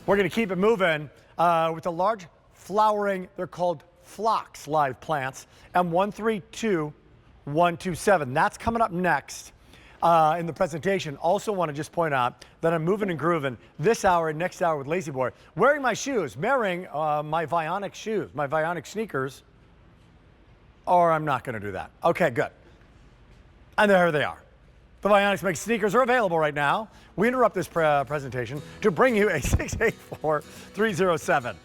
We're going to keep it moving with the large flowering, they're called Phlox live plants, M132127. That's coming up next in the presentation. Also want to just point out that I'm moving and grooving this hour and next hour with Lazy Boy, wearing my shoes, marrying my Vionic shoes, my Vionic sneakers, or I'm not going to do that. Okay, good. And there they are. The Vionics make sneakers are available right now. We interrupt this presentation to bring you a 684-307.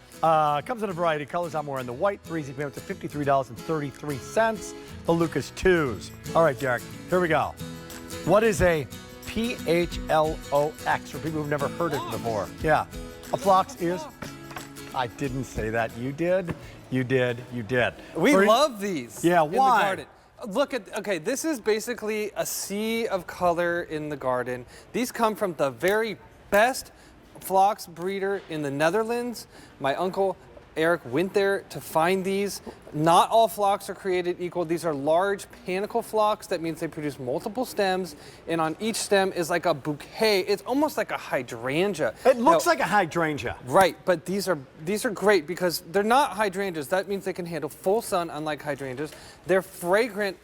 Comes in a variety of colors. I'm wearing the white, 3 easy payments of $53.33. The Lucas 2s. All right, Derek, here we go. What is a PHLOX for people who've never heard it before? Yeah, a Phlox is. I didn't say that. You did. You did. You did. We love these. Yeah, in why? the garden. Look at, okay, this is basically a sea of color in the garden. These come from the very best Phlox breeder in the Netherlands. My uncle Eric went there to find these. Not all Phlox are created equal. These are large panicle Phlox. That means they produce multiple stems, and on each stem is like a bouquet. It's almost like a hydrangea. It looks like a hydrangea. Right, but these are great because they're not hydrangeas. That means they can handle full sun, unlike hydrangeas. They're fragrant.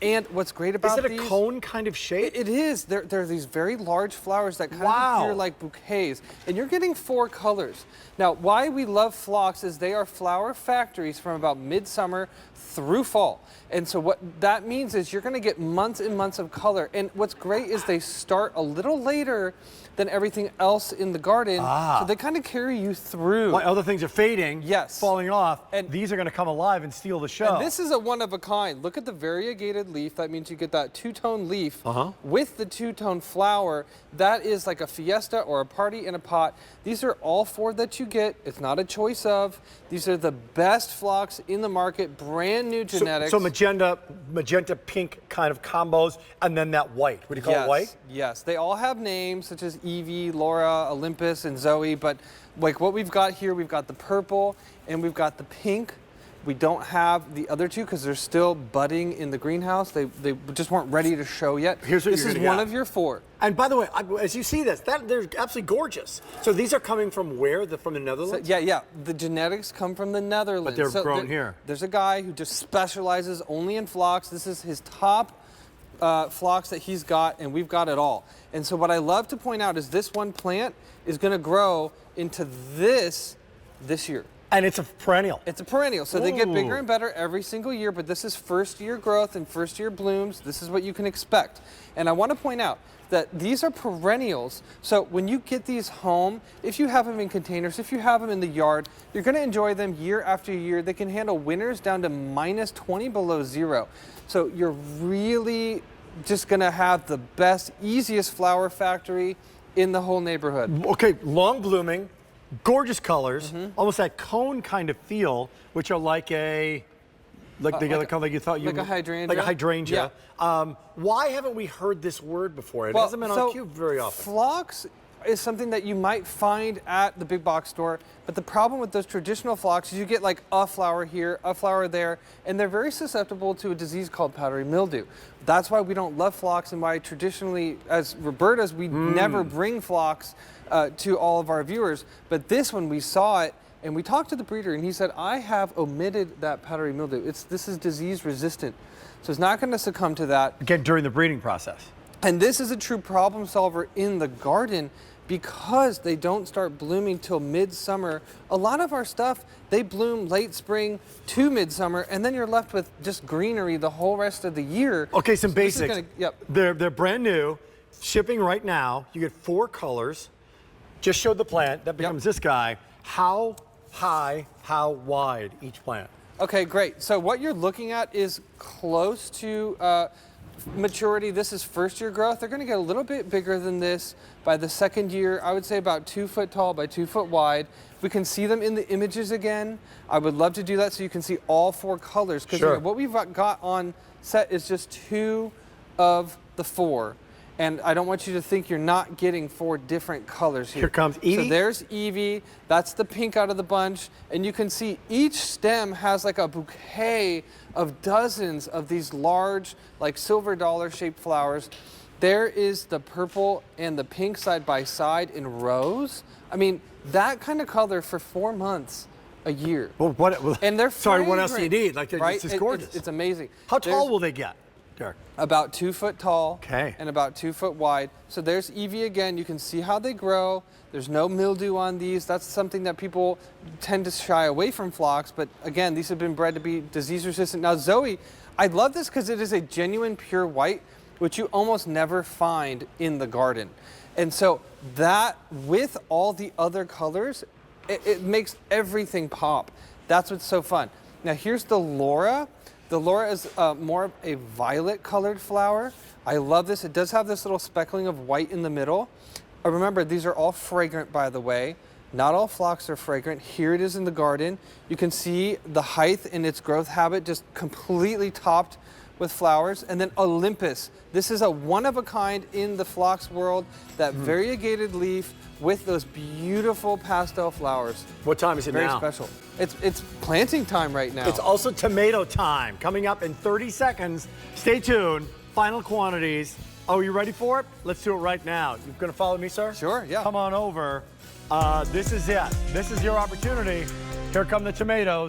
And what's great about these... Is it a cone kind of shape? It is. They're these very large flowers that kind of appear like bouquets. And you're getting 4 colors. Now, why we love Phlox is they are flower factories from about midsummer through fall. And so what that means is you're going to get months and months of color. And what's great is they start a little later than everything else in the garden. So they kind of carry you through. While other things are fading, yes, falling off, and these are going to come alive and steal the show. And this is a one of a kind. Look at the variegated leaf. That means you get that 2-tone leaf with the 2-tone flower. That is like a fiesta or a party in a pot. These are all 4 that you get. It's not a choice of. These are the best Phlox in the market, brand new genetics. So magenta pink kind of combos, and then that white. Would you call it white? Yes, they all have names such as Evie, Laura, Olympus, and Zoe, but like what we've got here, we've got the purple and we've got the pink. We don't have the other 2 because they're still budding in the greenhouse. They just weren't ready to show yet. This is one of your 4. And by the way, as you see this, they're absolutely gorgeous. So these are coming from where? From the Netherlands? So, yeah. The genetics come from the Netherlands. But they're grown here. There's a guy who just specializes only in Phlox. This is his top Phlox that he's got, and we've got it all. And so what I love to point out is this one plant is going to grow into this year. And it's a perennial. It's a perennial, so they get bigger and better every single year, but this is first-year growth and first-year blooms. This is what you can expect. And I want to point out that these are perennials, so when you get these home, if you have them in containers, if you have them in the yard, you're going to enjoy them year after year. They can handle winters down to -20 below 0. So you're really just going to have the best, easiest flower factory in the whole neighborhood. Okay, long blooming, gorgeous colors, almost that cone kind of feel, which are like a, like the other color like you thought you like a hydrangea. Like a hydrangea. Yeah. Why haven't we heard this word before? It hasn't been on cue very often. Phlox is something that you might find at the big box store, but the problem with those traditional Phlox is you get like a flower here, a flower there, and they're very susceptible to a disease called powdery mildew. That's why we don't love Phlox, and why traditionally, as Roberta's, we never bring Phlox to all of our viewers. But this one, we saw it, and we talked to the breeder, and he said, I have omitted that powdery mildew. This is disease resistant, so it's not going to succumb to that. Again, during the breeding process. And this is a true problem solver in the garden because they don't start blooming till midsummer. A lot of our stuff, they bloom late spring to midsummer, and then you're left with just greenery the whole rest of the year. Okay, some basics. Yep. They're brand new, shipping right now. You get 4 colors. Just showed the plant. That becomes this guy. How high, how wide each plant? Okay, great. So what you're looking at is close to maturity. This is first-year growth. They're going to get a little bit bigger than this by the 2nd year. I would say about 2 foot tall by 2 foot wide. We can see them in the images again. I would love to do that so you can see all 4 colors. Because what we've got on set is just 2 of the 4. And I don't want you to think you're not getting 4 different colors here. Here comes Evie. So there's Evie. That's the pink out of the bunch. And you can see each stem has like a bouquet of dozens of these large, like silver dollar shaped flowers. There is the purple and the pink side by side in rows. I mean, that kind of color for 4 months a year. Well, And they're sorry, what else do you fragrant, need? Like, right? it's just gorgeous. It's amazing. How tall will they get, Derek? About 2 foot tall. Okay. And about 2 foot wide. So there's Evie again. You can see how they grow. There's no mildew on these. That's something that people tend to shy away from phlox. But again, these have been bred to be disease resistant. Now, Zoe, I love this because it is a genuine pure white, which you almost never find in the garden. And so that, with all the other colors, it makes everything pop. That's what's so fun. Now here's the Laura. The Laura is more of a violet colored flower. I love this. It does have this little speckling of white in the middle. Remember, these are all fragrant, by the way. Not all phlox are fragrant. Here it is in the garden. You can see the height in its growth habit, just completely topped with flowers. And then Olympus. This is a one-of-a-kind in the phlox world, that variegated leaf with those beautiful pastel flowers. What time is it now? Very special. It's planting time right now. It's also tomato time, coming up in 30 seconds. Stay tuned. Final quantities. Oh, you ready for it? Let's do it right now. You gonna follow me, sir? Sure, yeah. Come on over. This is it. This is your opportunity. Here come the tomatoes.